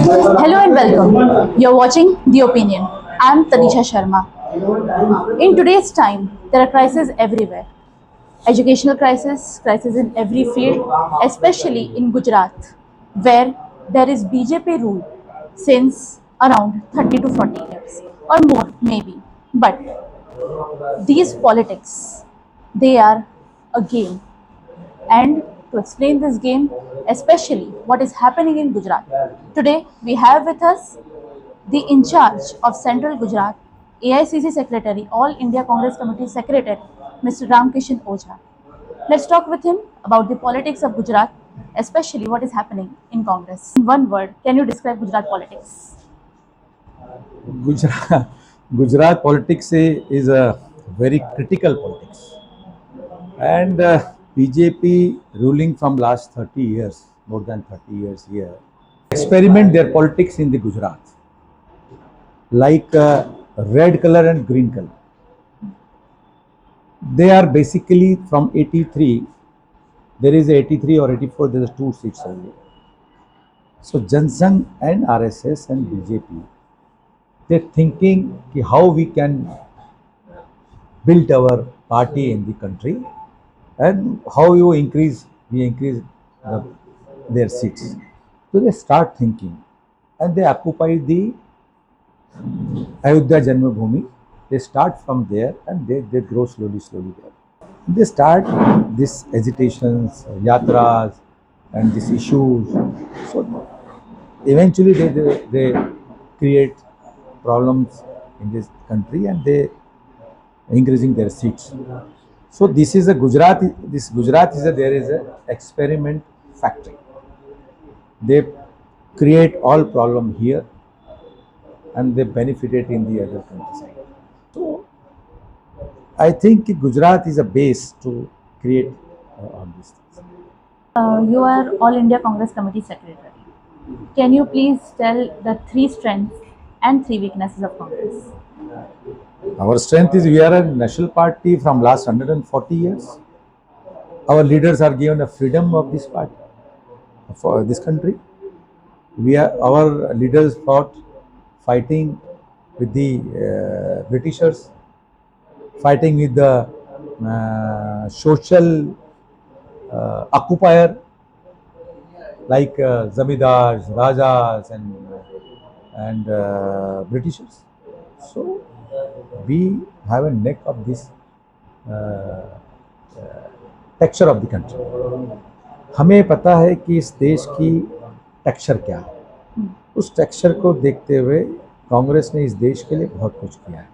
Hello and welcome. You're watching The Opinion. I'm Tanisha Sharma. In today's time, there are crises everywhere. Educational crisis, crisis in every field, especially in Gujarat, where there is BJP rule since around 30 to 40 years or more maybe. But these politics, they are a game, and to explain this game, especially what is happening in Gujarat. Today, we have with us the in charge of Central Gujarat, AICC Secretary, All India Congress Committee Secretary, Mr. Ramkishan Ojha. Let's talk with him about the politics of Gujarat, especially what is happening in Congress. In one word, can you describe Gujarat politics? Gujarat, Gujarat politics is a very critical politics, and BJP ruling from last 30 years, more than 30 years here, experiment their politics in the Gujarat, like red color and green color. They are basically from 83. There is 83 or 84. There is two seats only. So Jansangh and RSS and BJP, they're thinking how we can build our party in the country and how we increase their seats. So they start thinking and they occupy the Ayodhya Janmabhoomi. They start from there and they grow slowly there. They start these agitations, yatras, and these issues. So eventually they create problems in this country and they increasing their seats. So this is a Gujarat. This Gujarat is there is a experiment factory. They create all problem here, and they benefit it in the other countryside. So I think Gujarat is a base to create all these things. You are All India Congress Committee Secretary. Can you please tell the three strengths and three weaknesses of Congress? Our strength is we are a national party from last 140 years. Our leaders are given the freedom of this party, for this country. Our leaders fought fighting with the Britishers, fighting with the social occupier like Zamidars, Rajas, and Britishers. So we have a neck of this texture of the country. हमें पता है कि इस देश की texture क्या है. उस टेक्सचर को देखते हुए कांग्रेस ने इस देश के लिए बहुत कुछ किया है.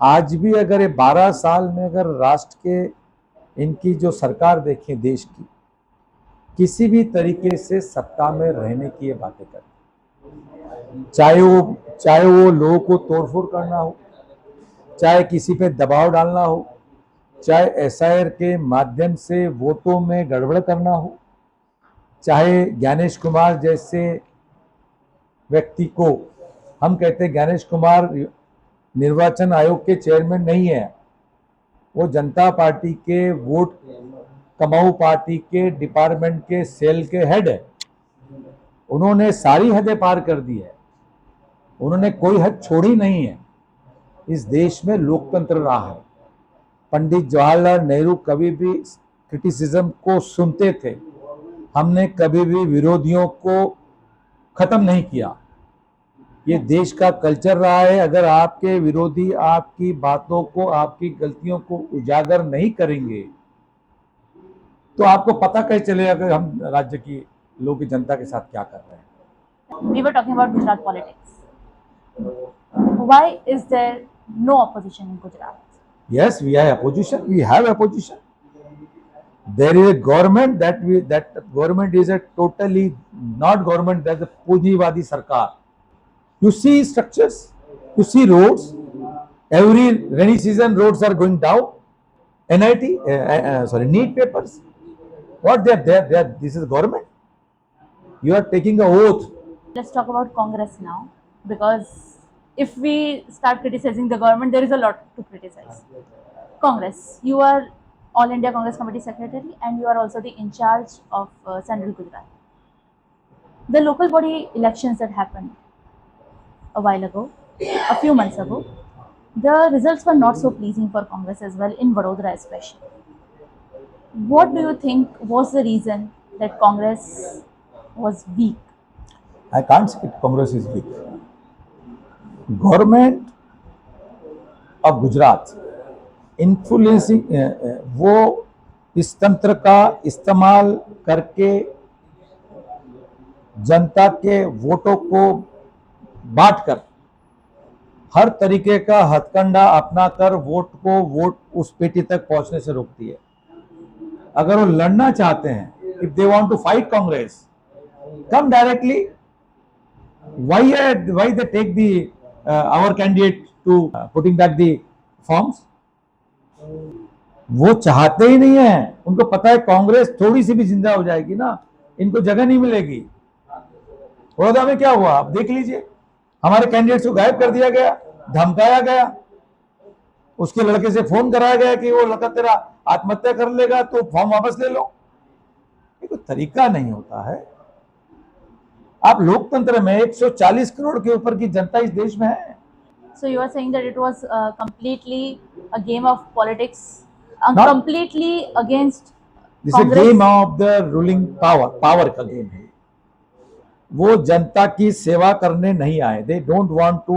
आज भी अगर ये 12 साल में अगर राष्ट्र के इनकी जो सरकार देखें देश की, किसी भी तरीके से सत्ता में रहने की ये बातें करते, चाहे वो लोगों को तोड़फोड़ करना हो, चाहे किसी पे दबाव डालना हो, चाहे एसआईआर के माध्यम से वोटों में गड़बड़ करना हो, चाहे ज्ञानेश कुमार जैसे व्यक्ति को, हम कहते हैं ज्ञानेश कुमार निर्वाचन आयोग के चेयरमैन नहीं है, वो जनता पार्टी के वोट कमाऊ पार्टी के डिपार्टमेंट के सेल के हेड है. उन्होंने सारी हदें पार कर दी है. उन्होंने कोई हद छोड़ी नहीं है. इस देश में लोकतंत्र रहा है. पंडित जवाहरलाल नेहरू कभी भी क्रिटिसिज्म को सुनते थे. हमने कभी भी विरोधियों को खत्म नहीं किया. ये देश का कल्चर रहा है. अगर आपके विरोधी आपकी बातों को, आपकी गलतियों को उजागर नहीं करेंगे तो आपको पता कैसे चलेगा कि हम राज्य की लोगों की जनता के साथ क्या कर रहे हैं. We were talking about Gujarat politics. Why is there no opposition in Gujarat? Yes, we have opposition. We have opposition. There is a government that government is a totally not government. That's a Punjivadi Sarkar. You see structures, you see roads. Every rainy season, roads are going down. NEET papers. What they are there? This is government. You are taking an oath. Let's talk about Congress now, because if we start criticizing the government, there is a lot to criticize. Congress, you are All India Congress Committee Secretary and you are also the in charge of Central Gujarat. The local body elections that happened a while ago, a few months ago, the results were not so pleasing for Congress as well, in Vadodara especially. What do you think was the reason that Congress was weak? I can't say Congress is weak. Government of Gujarat influencing वो इस तंत्र का इस्तेमाल करके जनता के वोटों को बांटकर हर तरीके का हथकंडा अपनाकर वोट उस पेटी तक पहुंचने से रोकती है। अगर वो लड़ना चाहते हैं, if they want to fight Congress, come directly, why they take the our candidate to putting back the forms? वो चाहते ही नहीं है। उनको पता है कांग्रेस थोड़ी सी भी जिंदा हो जाएगी ना, इनको जगह नहीं मिलेगी। बड़ौदा में क्या हुआ आप देख लीजिए, हमारे कैंडिडेट्स को गायब कर दिया गया, धमकाया गया, उसके लड़के से फोन कराया गया कि वो लड़का तेरा आत्महत्या कर लेगा तो फॉर्म वापस ले लो। ये कोई तरीका नहीं होता है। आप लोकतंत्र में 140 करोड़ के ऊपर की जनता इस देश में है। So you are saying that it was completely a game of politics, Not- completely against this a Congress. Game of the ruling power का गेम है। वो जनता की सेवा करने नहीं आए। They don't want to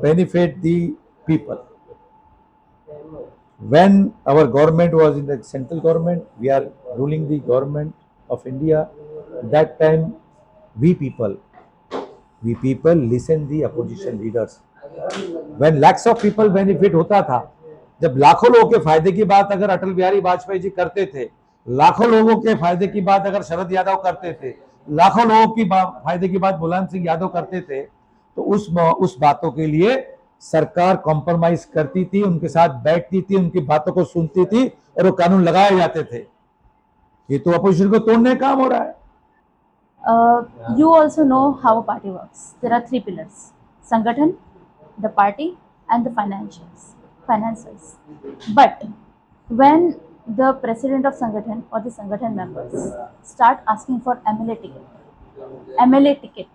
benefit the people. When our government was in the central government, we are ruling the government of India. That time, we people listen the opposition leaders. When lakhs of people benefit होता था, जब लाखों लोगों के फायदे की बात अगर अटल बिहारी वाजपेयी जी करते थे, लाखों लोगों के फायदे की बात अगर शरद यादव करते थे, लाखों लोगों की फायदे की बात मुलायम सिंह यादव करते थे, तो उस बातों के लिए सरकार कॉम्प्रोमाइज करती थी, उनके साथ बैठती थी, उनकी बातों को सुनती थी और वो कानून लगाए जाते थे। ये तो अपोजिशन को तोड़ने का काम हो रहा है। You also know how a party works. There are three pillars: Sangathan, the party, and the finances. But when the president of Sangathan or the Sangathan members start asking for MLA ticket,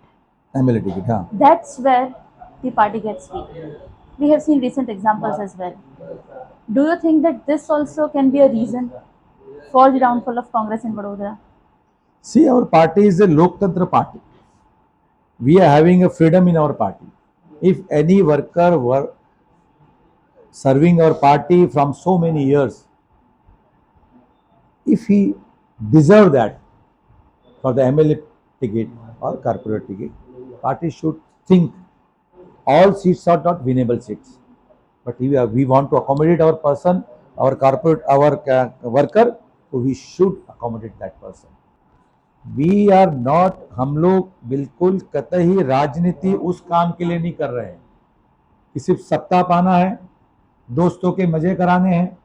हाँ। that's where the party gets weak. We have seen recent examples as well. Do you think that this also can be a reason for the downfall of Congress in Vadodara? See, our party is a Loktantra party. We are having a freedom in our party. If any worker were serving our party from so many years, if he deserve that for the MLA ticket or corporate ticket, party should think all seats are not winnable seats. But we want to accommodate our person, our corporate, our worker, so we should accommodate that person. We are not, हम लोग बिल्कुल कतई राजनीति उस काम के लिए नहीं कर रहे हैं कि सिर्फ सत्ता पाना है, दोस्तों के मजे कराने हैं,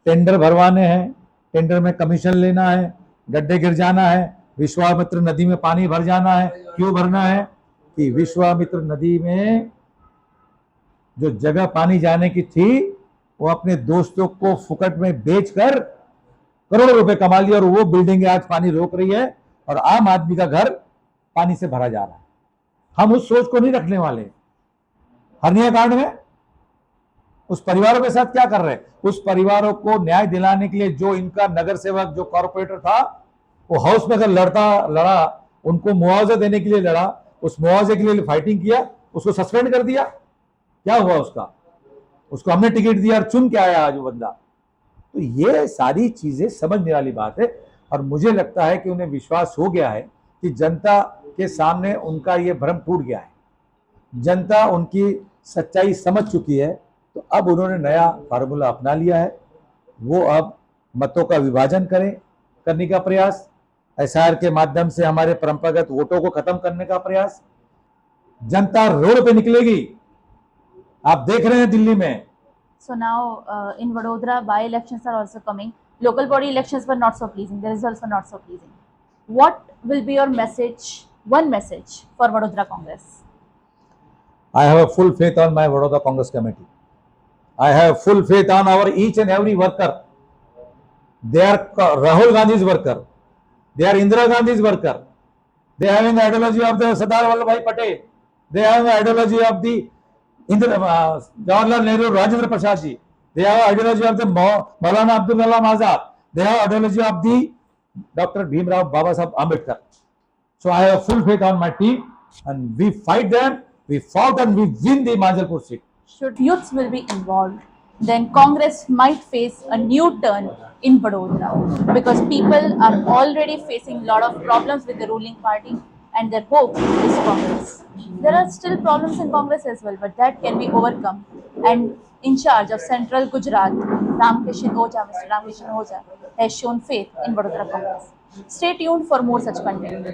टेंडर भरवाने हैं, टेंडर में कमीशन लेना है, गड्ढे गिर जाना है, विश्वामित्र नदी में पानी भर जाना है। क्यों भरना है? कि विश्वामित्र नदी में जो जगह पानी जाने की थी वो अपने दोस्तों को फुकट में बेचकर करोड़ों रुपए कमा लिया और वो बिल्डिंग आज पानी रोक रही है और आम आदमी का घर पानी से भरा जा रहा है। हम उस सोच को नहीं रखने वाले। हरनिया कांड में उस परिवारों के साथ क्या कर रहे हैं? उस परिवारों को न्याय दिलाने के लिए जो इनका नगर सेवक, जो कॉर्पोरेटर था, वो हाउस में अगर लड़ा, उनको मुआवजा देने के लिए लड़ा, उस मुआवजे के लिए फाइटिंग किया, उसको सस्पेंड कर दिया। क्या हुआ उसको हमने टिकट दिया और चुन के आया आज वो बंदा। तो ये सारी चीजें समझने वाली बात है और मुझे लगता है कि उन्हें विश्वास हो गया है कि जनता के सामने उनका ये भ्रम टूट गया है, जनता उनकी सच्चाई समझ चुकी है। तो अब उन्होंने नया फार्मूला अपना लिया है। वो अब मतों का विभाजन करने का प्रयास, एसआईआर के माध्यम से हमारे परंपरागत वोटों को खत्म करने का प्रयास। जनता रोड पे निकलेगी, आप देख रहे हैं दिल्ली में। So now in Vadodara, by-elections are also coming. Local body elections were not so pleasing. The results were not so pleasing. What will be your message, one message for Vadodara Congress? I have a full faith on my Vadodara Congress committee. I have full faith on our each and every worker. They are Rahul Gandhi's worker. They are Indira Gandhi's worker. They having the ideology of the Sardar Vallabhbhai Patel. They have the ideology of the Jawaharlal Nehru, Rajendra Prasad ji. They have ideology of the Maulana Abdul Kalam Azad. They have ideology of the Dr. Bhimrao Babasaheb Ambedkar. So I have full faith on my team, and we fight them. We fought and we win the Manjalpur seat. Should youths will be involved, then Congress might face a new turn in Vadodara, because people are already facing a lot of problems with the ruling party and their hope is Congress. There are still problems in Congress as well, but that can be overcome. And in charge of Central Gujarat, Mr. Ramkishan Oja has shown faith in Vadodara Congress. Stay tuned for more such content.